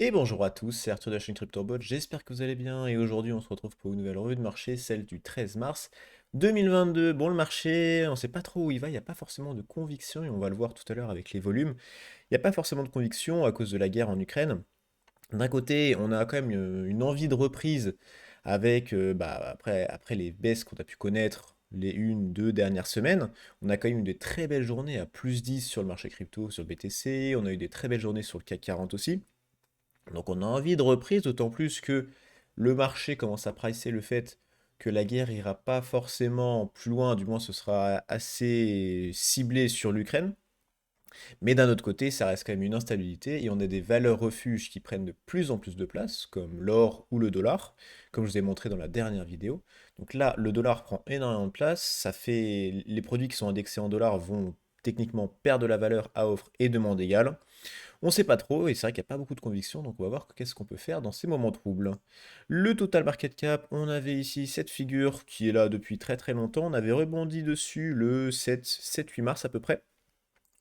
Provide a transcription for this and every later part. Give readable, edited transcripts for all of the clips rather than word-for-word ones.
Et bonjour à tous, c'est Arthur de la chaîne CryptoBot, j'espère que vous allez bien et aujourd'hui on se retrouve pour une nouvelle revue de marché, celle du 13 mars 2022. Bon, le marché, on ne sait pas trop où il va, il n'y a pas forcément de conviction et on va le voir tout à l'heure avec les volumes. Il n'y a pas forcément de conviction à cause de la guerre en Ukraine. D'un côté, on a quand même une envie de reprise avec, après les baisses qu'on a pu connaître les une, deux dernières semaines, on a quand même eu des très belles journées à plus 10 sur le marché crypto, sur le BTC, on a eu des très belles journées sur le CAC 40 aussi. Donc on a envie de reprise, d'autant plus que le marché commence à pricer le fait que la guerre ira pas forcément plus loin, du moins ce sera assez ciblé sur l'Ukraine. Mais d'un autre côté, ça reste quand même une instabilité et on a des valeurs refuges qui prennent de plus en plus de place, comme l'or ou le dollar, comme je vous ai montré dans la dernière vidéo. Donc là, le dollar prend énormément de place, ça fait les produits qui sont indexés en dollars vont techniquement perdre de la valeur à offre et demande égale. On sait pas trop, et c'est vrai qu'il n'y a pas beaucoup de conviction, donc on va voir qu'est-ce qu'on peut faire dans ces moments troubles. Le total market cap, on avait ici cette figure qui est là depuis très très longtemps, on avait rebondi dessus le 7-8 mars à peu près.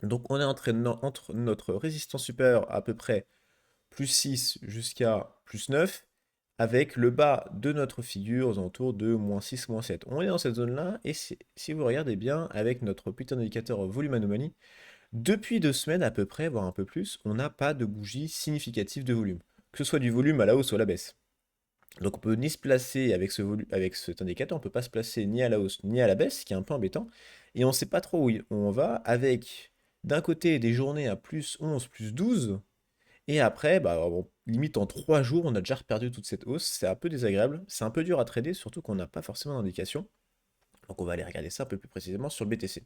Donc on est entre notre résistance supérieure à peu près plus 6 jusqu'à plus 9, avec le bas de notre figure aux alentours de moins 6, moins 7. On est dans cette zone-là, et si vous regardez bien, avec notre putain d'indicateur volume anomalie, depuis 2 semaines à peu près, voire un peu plus, on n'a pas de bougie significative de volume. Que ce soit du volume à la hausse ou à la baisse. Donc on peut ni se placer avec avec cet indicateur, on peut pas se placer ni à la hausse ni à la baisse, ce qui est un peu embêtant. Et on ne sait pas trop où on va, avec d'un côté des journées à plus 11, plus 12, et après, limite en 3 jours, on a déjà perdu toute cette hausse. C'est un peu désagréable, c'est un peu dur à trader, surtout qu'on n'a pas forcément d'indication. Donc on va aller regarder ça un peu plus précisément sur le BTC.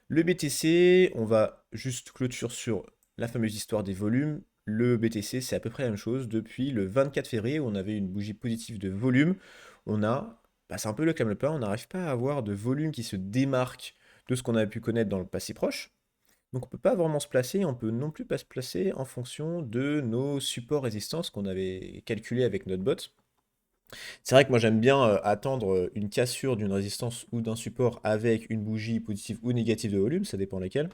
Le BTC, on va juste clôture sur la fameuse histoire des volumes. Le BTC, c'est à peu près la même chose. Depuis le 24 février, où on avait une bougie positive de volume, on a, c'est un peu le camelot, on n'arrive pas à avoir de volume qui se démarque de ce qu'on a pu connaître dans le passé proche. Donc on ne peut pas vraiment se placer, on peut non plus pas se placer en fonction de nos supports résistances qu'on avait calculés avec notre bot. C'est vrai que moi j'aime bien attendre une cassure d'une résistance ou d'un support avec une bougie positive ou négative de volume, ça dépend laquelle.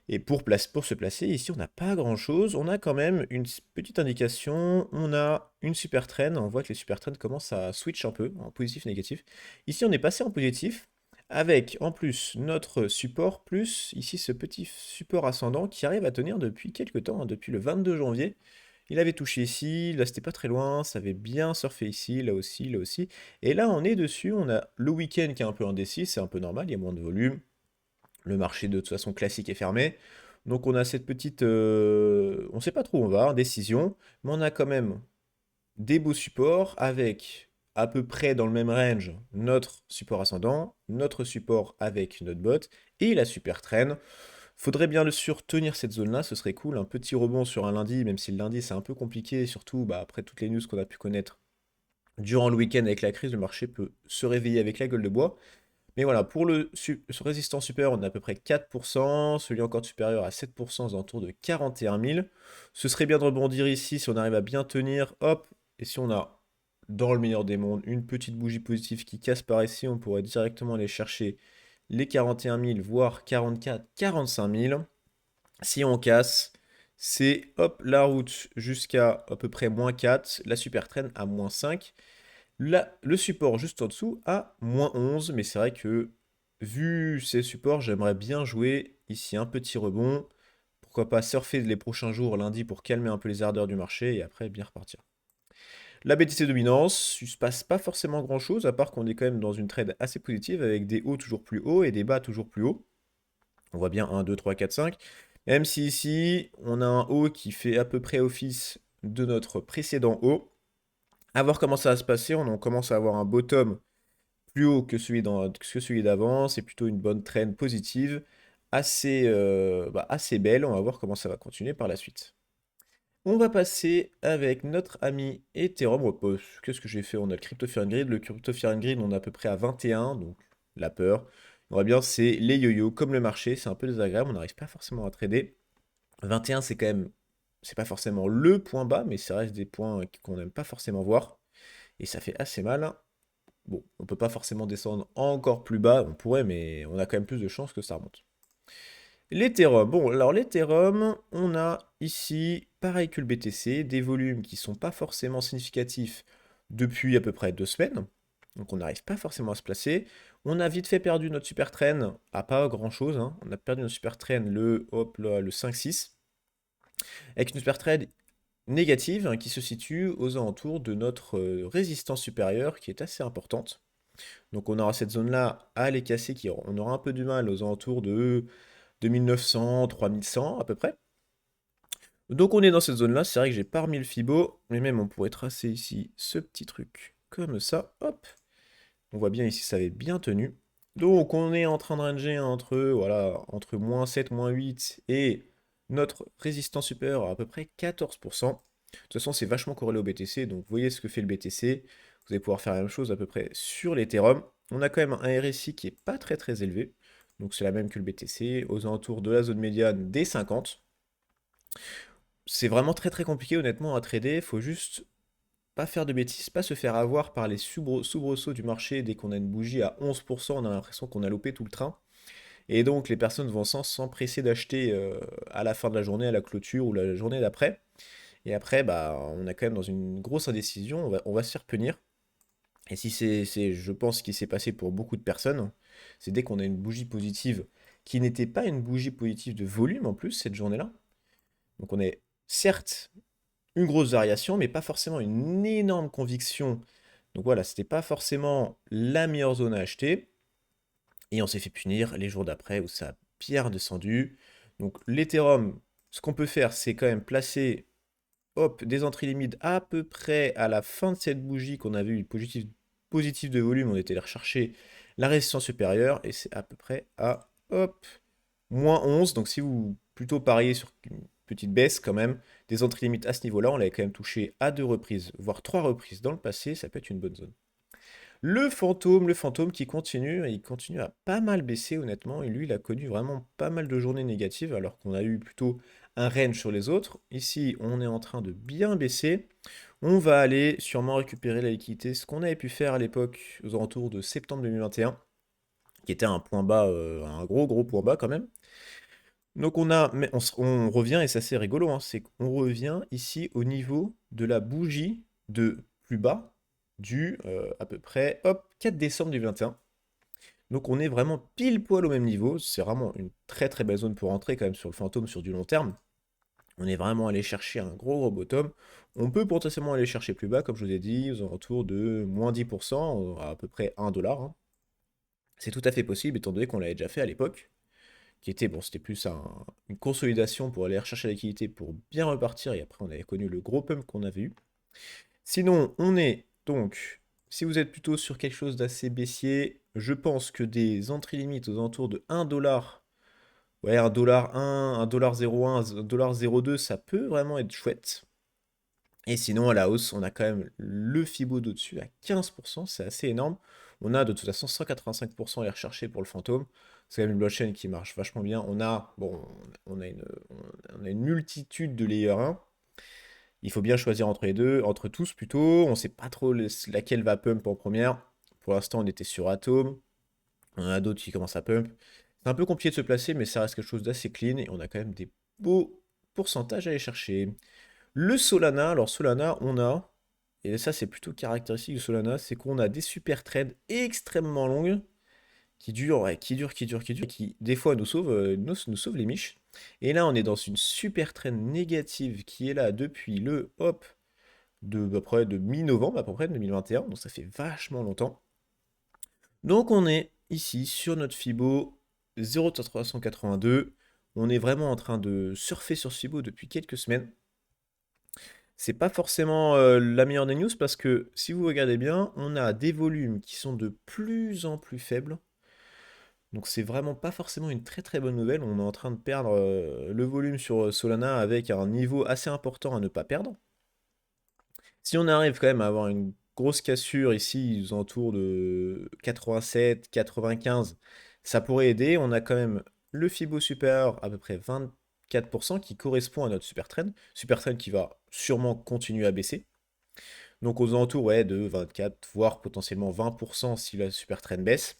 Et pour se placer, ici on n'a pas grand chose, on a quand même une petite indication, on a une super trend, on voit que les super trends commencent à switch un peu en positif négatif. Ici on est passé en positif avec en plus notre support plus ici ce petit support ascendant qui arrive à tenir depuis quelques temps, hein, depuis le 22 janvier. Il avait touché ici, là c'était pas très loin, ça avait bien surfé ici, là aussi, là aussi. Et là on est dessus, on a le week-end qui est un peu indécis, c'est un peu normal, il y a moins de volume. Le marché de toute façon classique est fermé. Donc on a cette petite... on ne sait pas trop où on va, décision, mais on a quand même des beaux supports avec à peu près dans le même range notre support ascendant, notre support avec notre bot et la super traîne. Faudrait bien le sûr tenir cette zone-là, ce serait cool. Un petit rebond sur un lundi, même si le lundi c'est un peu compliqué, surtout après toutes les news qu'on a pu connaître durant le week-end avec la crise, le marché peut se réveiller avec la gueule de bois. Mais voilà, pour le résistant supérieur, on a à peu près 4%, celui encore supérieur à 7%, aux alentours de 41 000. Ce serait bien de rebondir ici si on arrive à bien tenir, hop, et si on a, dans le meilleur des mondes, une petite bougie positive qui casse par ici, on pourrait directement aller chercher les 41 000, voire 44, 45 000. Si on casse, c'est hop, la route jusqu'à à peu près moins 4, la super traîne à moins 5. Là, le support juste en dessous à moins 11, mais c'est vrai que vu ces supports, j'aimerais bien jouer ici un petit rebond. Pourquoi pas surfer les prochains jours lundi pour calmer un peu les ardeurs du marché et après bien repartir. La BTC dominance, il se passe pas forcément grand chose, à part qu'on est quand même dans une trade assez positive avec des hauts toujours plus hauts et des bas toujours plus hauts. On voit bien 1, 2, 3, 4, 5. Même si ici, on a un haut qui fait à peu près office de notre précédent haut. À voir comment ça va se passer, on en commence à avoir un bottom plus haut que celui d'avant, c'est plutôt une bonne trend positive, assez belle, on va voir comment ça va continuer par la suite. On va passer avec notre ami Ethereum. Qu'est-ce que j'ai fait? On a le Crypto Fear and Greed. Le Crypto Fear and Greed, on est à peu près à 21, donc la peur. On voit bien, c'est les yo-yo, comme le marché, c'est un peu désagréable, on n'arrive pas forcément à trader. 21, c'est quand même, c'est pas forcément le point bas, mais ça reste des points qu'on n'aime pas forcément voir. Et ça fait assez mal. Bon, on peut pas forcément descendre encore plus bas, on pourrait, mais on a quand même plus de chances que ça remonte. L'Ethereum, bon, alors l'Ethereum, on a ici pareil que le BTC, des volumes qui sont pas forcément significatifs depuis à peu près 2 semaines. Donc on n'arrive pas forcément à se placer. On a vite fait perdu notre super trend à pas grand chose, hein. On a perdu notre super trend hop là, le 5-6, avec une super trend négative, hein, qui se situe aux alentours de notre résistance supérieure qui est assez importante. Donc on aura cette zone-là à aller casser, on aura un peu du mal aux alentours de 2900, 3100 à peu près. Donc on est dans cette zone-là, c'est vrai que j'ai pas remis le Fibo, mais même on pourrait tracer ici ce petit truc comme ça, hop. On voit bien ici ça avait bien tenu. Donc on est en train de ranger entre, voilà, entre -7, -8 et notre résistance supérieure à peu près 14%. De toute façon c'est vachement corrélé au BTC, donc vous voyez ce que fait le BTC. Vous allez pouvoir faire la même chose à peu près sur l'Ethereum. On a quand même un RSI qui est pas très très élevé, donc c'est la même que le BTC, aux alentours de la zone médiane des 50. C'est vraiment très très compliqué honnêtement à trader, faut juste pas faire de bêtises, pas se faire avoir par les soubresauts du marché. Dès qu'on a une bougie à 11%, on a l'impression qu'on a loupé tout le train. Et donc les personnes vont s'empresser d'acheter à la fin de la journée, à la clôture ou la journée d'après. Et après, bah, on est quand même dans une grosse indécision, on va se faire punir. Et si je pense, ce qui s'est passé pour beaucoup de personnes, c'est dès qu'on a une bougie positive, qui n'était pas une bougie positive de volume en plus cette journée-là. Donc on est certes une grosse variation, mais pas forcément une énorme conviction. Donc voilà, c'était pas forcément la meilleure zone à acheter. Et on s'est fait punir les jours d'après où ça a bien redescendu. Donc l'Ethereum, ce qu'on peut faire, c'est quand même placer, hop, des entrées limites à peu près à la fin de cette bougie qu'on avait eu positif de volume. On était allé rechercher la résistance supérieure et c'est à peu près à, hop, -11. Donc si vous plutôt pariez sur une petite baisse quand même, des entrées limites à ce niveau-là, on l'avait quand même touché à 2 reprises, voire 3 reprises dans le passé, ça peut être une bonne zone. Le fantôme qui continue, et il continue à pas mal baisser honnêtement, et lui il a connu vraiment pas mal de journées négatives alors qu'on a eu plutôt un range sur les autres. Ici on est en train de bien baisser, on va aller sûrement récupérer la liquidité, ce qu'on avait pu faire à l'époque aux alentours de septembre 2021, qui était un point bas, un gros gros point bas quand même. Donc mais on revient, et c'est assez rigolo, hein, c'est qu'on revient ici au niveau de la bougie de plus bas du à peu près hop, 4 décembre 2021. Donc on est vraiment pile poil au même niveau. C'est vraiment une très très belle zone pour rentrer quand même sur le fantôme sur du long terme. On est vraiment allé chercher un gros gros bottom. On peut potentiellement aller chercher plus bas, comme je vous ai dit, aux alentours de -10%, à peu près 1 $, hein. C'est tout à fait possible étant donné qu'on l'avait déjà fait à l'époque, qui était, bon, c'était plus une consolidation pour aller rechercher la liquidité pour bien repartir, et après on avait connu le gros pump qu'on avait eu. Sinon, on est donc, si vous êtes plutôt sur quelque chose d'assez baissier, je pense que des entrées limites aux alentours de 1 $, ouais, 1 $, 1,01 $, 1,02 $, ça peut vraiment être chouette. Et sinon, à la hausse, on a quand même le Fibo d'au-dessus à 15%, c'est assez énorme. On a de toute façon 185% à aller rechercher pour le fantôme. C'est quand même une blockchain qui marche vachement bien. Bon, on a une multitude de layer 1. Il faut bien choisir entre les deux, entre tous plutôt. On ne sait pas trop laquelle va pump en première. Pour l'instant, on était sur Atom. On en a d'autres qui commencent à pump. C'est un peu compliqué de se placer, mais ça reste quelque chose d'assez clean. Et on a quand même des beaux pourcentages à aller chercher. Le Solana, alors Solana, et ça c'est plutôt caractéristique du Solana, c'est qu'on a des super trades extrêmement longues qui durent, ouais, qui des fois nous sauvent, nous sauvent les miches. Et là on est dans une super trend négative qui est là depuis le hop de à peu près de mi-novembre à peu près 2021, donc ça fait vachement longtemps. Donc on est ici sur notre Fibo 0,382. On est vraiment en train de surfer sur ce Fibo depuis quelques semaines. C'est pas forcément la meilleure des news parce que si vous regardez bien, on a des volumes qui sont de plus en plus faibles. Donc c'est vraiment pas forcément une très très bonne nouvelle. On est en train de perdre le volume sur Solana avec un niveau assez important à ne pas perdre. Si on arrive quand même à avoir une grosse cassure ici, aux alentours de 87, 95, ça pourrait aider. On a quand même le Fibo supérieur à peu près 24% qui correspond à notre super trend. Super trend qui va sûrement continuer à baisser. Donc aux alentours, ouais, de 24, voire potentiellement 20% si la super trend baisse.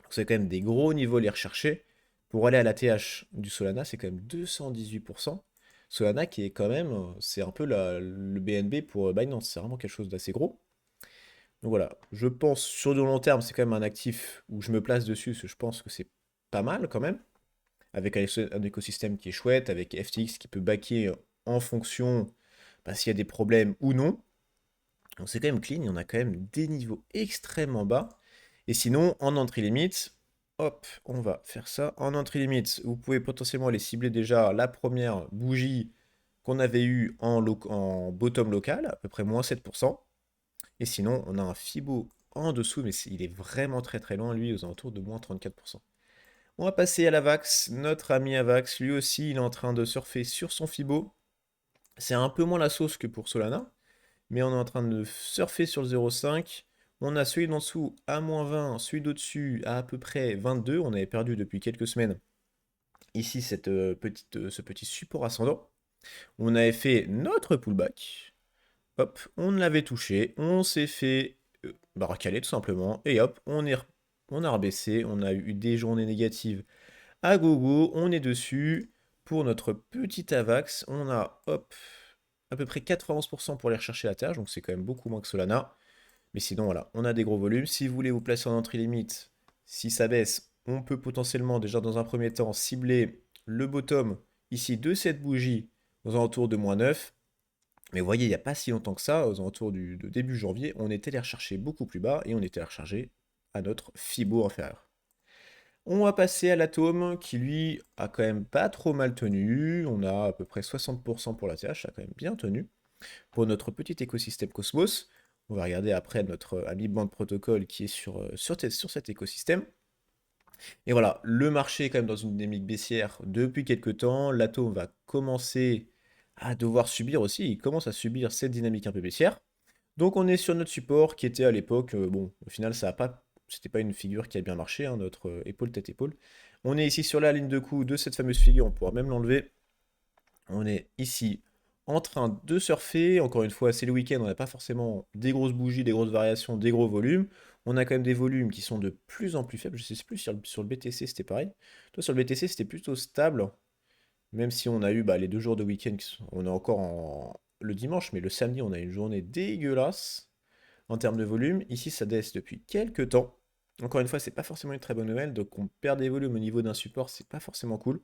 Donc c'est quand même des gros niveaux à les rechercher. Pour aller à la TH du Solana, c'est quand même 218%. Solana qui est quand même, c'est un peu le BNB pour Binance, c'est vraiment quelque chose d'assez gros. Donc voilà, je pense sur le long terme, c'est quand même un actif où je me place dessus, parce que je pense que c'est pas mal quand même, avec un écosystème qui est chouette, avec FTX qui peut backer en fonction s'il y a des problèmes ou non. Donc c'est quand même clean, il y en a quand même des niveaux extrêmement bas. Et sinon, en entrée limite, hop, on va faire ça. En entrée limite, vous pouvez potentiellement aller cibler déjà la première bougie qu'on avait eue en bottom local, à peu près moins 7%. Et sinon, on a un Fibo en dessous, mais il est vraiment très très loin, lui, aux alentours de moins 34%. On va passer à l'Avax. Notre ami Avax, lui aussi, il est en train de surfer sur son Fibo. C'est un peu moins la sauce que pour Solana, mais on est en train de surfer sur le 0,5. On a celui d'en dessous à moins 20, celui d'au-dessus à peu près 22. On avait perdu depuis quelques semaines ici ce petit support ascendant. On avait fait notre pullback. Hop, on l'avait touché. On s'est fait baracaler tout simplement. Et hop, on a rebaissé. On a eu des journées négatives à gogo. On est dessus. Pour notre petit AVAX, on a hop, à peu près 91% pour aller rechercher la terre. Donc c'est quand même beaucoup moins que Solana. Mais sinon, voilà, on a des gros volumes. Si vous voulez vous placer en entrée limite, si ça baisse, on peut potentiellement, déjà dans un premier temps, cibler le bottom ici de cette bougie aux alentours de moins 9. Mais vous voyez, il n'y a pas si longtemps que ça, aux alentours de début janvier, on était allé rechercher beaucoup plus bas et on était allé rechercher à notre Fibo inférieur. On va passer à l'atome qui lui a quand même pas trop mal tenu. On a à peu près 60% pour la TH, ça a quand même bien tenu pour notre petit écosystème Cosmos. On va regarder après notre ami Band Protocol qui est sur cet écosystème. Et voilà, le marché est quand même dans une dynamique baissière depuis quelques temps. L'atome va commencer à devoir subir aussi, il commence à subir cette dynamique un peu baissière. Donc on est sur notre support qui était à l'époque, bon, au final ça a pas, c'était pas une figure qui a bien marché, hein, notre épaule tête épaule. On est ici sur la ligne de coup de cette fameuse figure, on pourra même l'enlever. On est ici en train de surfer. Encore une fois, c'est le week-end, on n'a pas forcément des grosses bougies, des grosses variations, des gros volumes. On a quand même des volumes qui sont de plus en plus faibles. Je sais plus sur le BTC c'était pareil. Toi sur le BTC c'était plutôt stable, même si on a eu les 2 jours de week-end, on est encore le dimanche, mais le samedi on a une journée dégueulasse en termes de volume. Ici ça baisse depuis quelques temps. Encore une fois, c'est pas forcément une très bonne nouvelle, donc on perd des volumes au niveau d'un support, c'est pas forcément cool.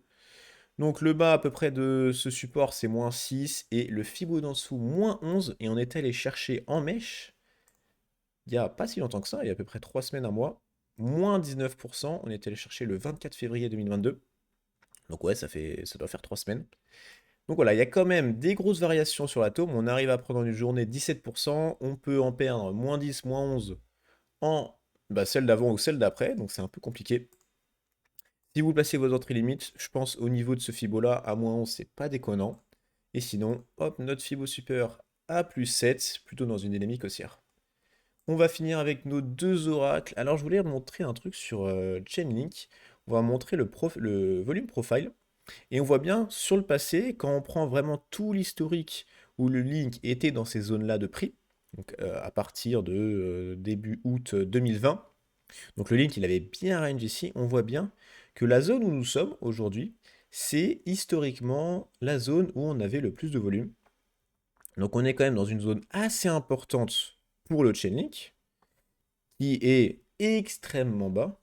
Donc le bas à peu près de ce support c'est moins 6 et le Fibo d'en dessous moins 11 et on est allé chercher en mèche il n'y a pas si longtemps que ça, il y a à peu près 3 semaines, un mois, moins 19%, on est allé chercher le 24 février 2022. Donc ouais, ça doit faire 3 semaines. Donc voilà, il y a quand même des grosses variations sur l'atome, on arrive à prendre une journée 17%, on peut en perdre moins 10, moins 11 en celle d'avant ou celle d'après, donc c'est un peu compliqué. Si vous placez vos entrées limites, je pense au niveau de ce Fibo là, à moins 11, c'est pas déconnant. Et sinon, hop, notre Fibo Super à plus 7, plutôt dans une dynamique haussière. On va finir avec nos deux oracles. Alors, je voulais montrer un truc sur Chainlink. On va montrer le volume profile. Et on voit bien sur le passé, quand on prend vraiment tout l'historique où le link était dans ces zones-là de prix, donc à partir de début août 2020, donc le link, il avait bien range ici. On voit bien que la zone où nous sommes aujourd'hui, c'est historiquement la zone où on avait le plus de volume. Donc on est quand même dans une zone assez importante pour le Chainlink, qui est extrêmement bas.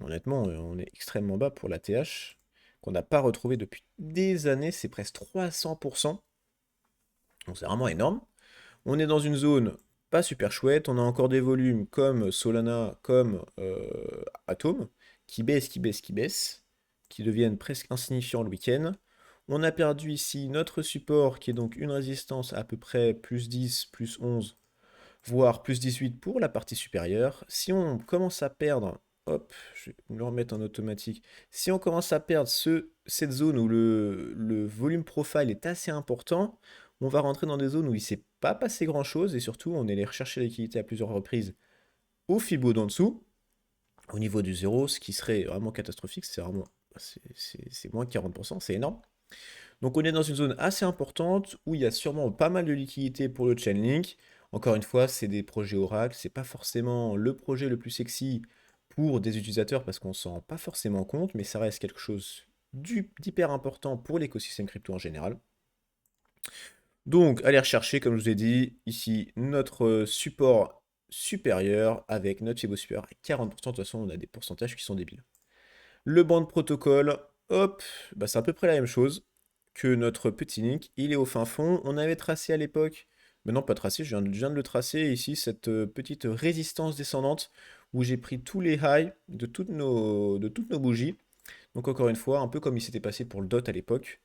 Honnêtement, on est extrêmement bas pour la TH, qu'on n'a pas retrouvé depuis des années, c'est presque 300%. Donc c'est vraiment énorme. On est dans une zone pas super chouette, on a encore des volumes comme Solana, comme Atom, qui baissent, qui baissent, qui baissent, qui deviennent presque insignifiants le week-end. On a perdu ici notre support, qui est donc une résistance à peu près plus 10, plus 11, voire plus 18 pour la partie supérieure. Si on commence à perdre, hop, je vais me le remettre en automatique, si on commence à perdre cette zone où le volume profile est assez important, on va rentrer dans des zones où il ne s'est pas passé grand-chose, et surtout on est allé rechercher la liquidité à plusieurs reprises au Fibo d'en dessous, au niveau du zéro, ce qui serait vraiment catastrophique, c'est vraiment c'est moins de 40%, c'est énorme. Donc on est dans une zone assez importante où il y a sûrement pas mal de liquidités pour le Chainlink. Encore une fois, c'est des projets Oracle, c'est pas forcément le projet le plus sexy pour des utilisateurs parce qu'on s'en rend pas forcément compte, mais ça reste quelque chose d'hyper important pour l'écosystème crypto en général. Donc, allez rechercher, comme je vous ai dit, ici, notre support supérieur avec notre Fibo supérieur à 40%. De toute façon, on a des pourcentages qui sont débiles. Le banc de protocole, hop, bah, c'est à peu près la même chose que notre petit link. Il est au fin fond. On avait tracé à l'époque, mais non pas tracé, je viens de le tracer ici, cette petite résistance descendante où j'ai pris tous les highs de toutes nos bougies. Donc encore une fois, un peu comme il s'était passé pour le DOT à l'époque,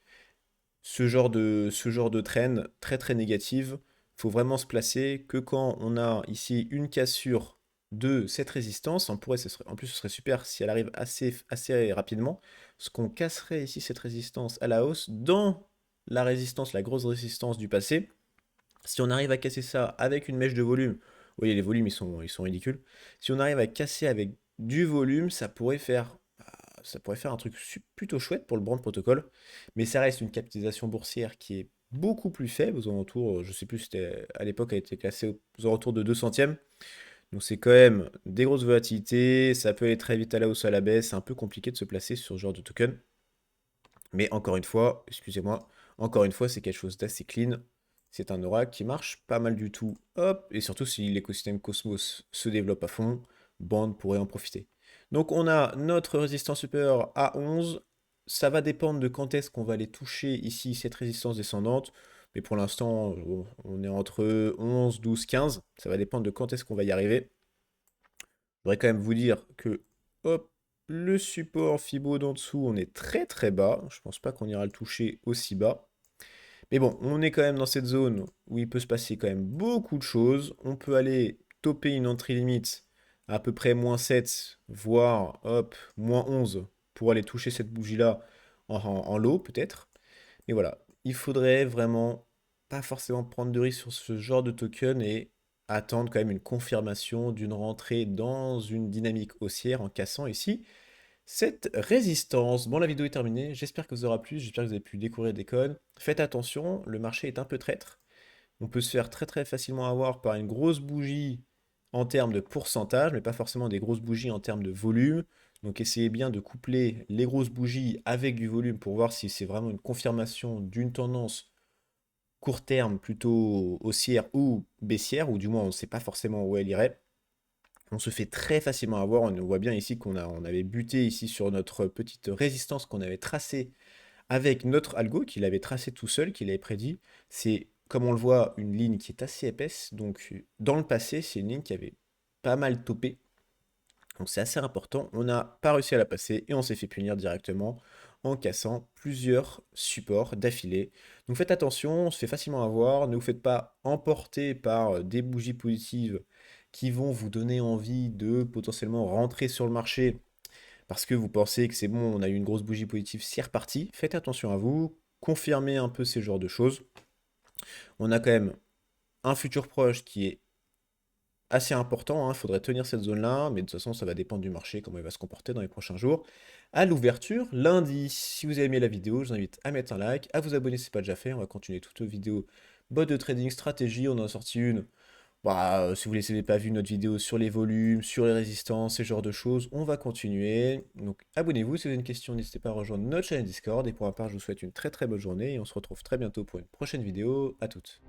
ce genre de trend très très négative, faut vraiment se placer que quand on a ici une cassure de cette résistance. En plus, ce serait super si elle arrive assez rapidement, parce qu'on casserait ici cette résistance à la hausse dans la résistance, la grosse résistance du passé. Si on arrive à casser ça avec une mèche de volume, vous voyez, les volumes, ils sont ridicules. Si on arrive à casser avec du volume, ça pourrait faire un truc plutôt chouette pour le brand protocole, mais ça reste une capitalisation boursière qui est beaucoup plus faible, aux alentours, je sais plus, c'était à l'époque, elle a été classée aux alentours de 2 centièmes. Donc c'est quand même des grosses volatilités, ça peut aller très vite à la hausse ou à la baisse, c'est un peu compliqué de se placer sur ce genre de token. Mais encore une fois, excusez-moi, encore une fois, c'est quelque chose d'assez clean. C'est un aura qui marche pas mal du tout. Hop, et surtout si l'écosystème Cosmos se développe à fond, Band pourrait en profiter. Donc on a notre résistance supérieure à 11. Ça va dépendre de quand est-ce qu'on va aller toucher ici cette résistance descendante. Mais pour l'instant, on est entre 11, 12, 15. Ça va dépendre de quand est-ce qu'on va y arriver. Je voudrais quand même vous dire que, hop, le support Fibo d'en dessous, on est très très bas. Je pense pas qu'on ira le toucher aussi bas. Mais bon, on est quand même dans cette zone où il peut se passer quand même beaucoup de choses. On peut aller toper une entrée limite à peu près -7, voire hop, -11 pour aller toucher cette bougie-là en low peut-être. Mais voilà, il faudrait vraiment pas forcément prendre de risques sur ce genre de token et attendre quand même une confirmation d'une rentrée dans une dynamique haussière en cassant ici cette résistance. Bon, la vidéo est terminée, j'espère que vous aura plu, j'espère que vous avez pu découvrir des codes. Faites attention, le marché est un peu traître. On peut se faire très très facilement avoir par une grosse bougie en termes de pourcentage, mais pas forcément des grosses bougies en termes de volume. Donc essayez bien de coupler les grosses bougies avec du volume pour voir si c'est vraiment une confirmation d'une tendance court terme plutôt haussière ou baissière, ou du moins on ne sait pas forcément où elle irait. On se fait très facilement avoir. On voit bien ici on avait buté ici sur notre petite résistance qu'on avait tracée avec notre algo, qu'il avait tracé tout seul, qu'il avait prédit. C'est, comme on le voit, une ligne qui est assez épaisse. Donc, dans le passé, c'est une ligne qui avait pas mal topé. Donc, c'est assez important. On n'a pas réussi à la passer et on s'est fait punir directement en cassant plusieurs supports d'affilée. Donc, faites attention, on se fait facilement avoir. Ne vous faites pas emporter par des bougies positives qui vont vous donner envie de potentiellement rentrer sur le marché parce que vous pensez que c'est bon, on a eu une grosse bougie positive, c'est reparti. Faites attention à vous, confirmez un peu ces genres de choses. On a quand même un futur proche qui est assez important, il faudrait tenir cette zone-là, mais de toute façon, ça va dépendre du marché, comment il va se comporter dans les prochains jours. À l'ouverture, lundi, si vous avez aimé la vidéo, je vous invite à mettre un like, à vous abonner si ce n'est pas déjà fait. On va continuer toute vidéo bot de trading, stratégie, on en a sorti une. Bah, si vous n'avez pas vu notre vidéo sur les volumes, sur les résistances, ce genre de choses, on va continuer. Donc abonnez-vous, si vous avez une question, n'hésitez pas à rejoindre notre chaîne Discord. Et pour ma part, je vous souhaite une très très bonne journée et on se retrouve très bientôt pour une prochaine vidéo. À toutes.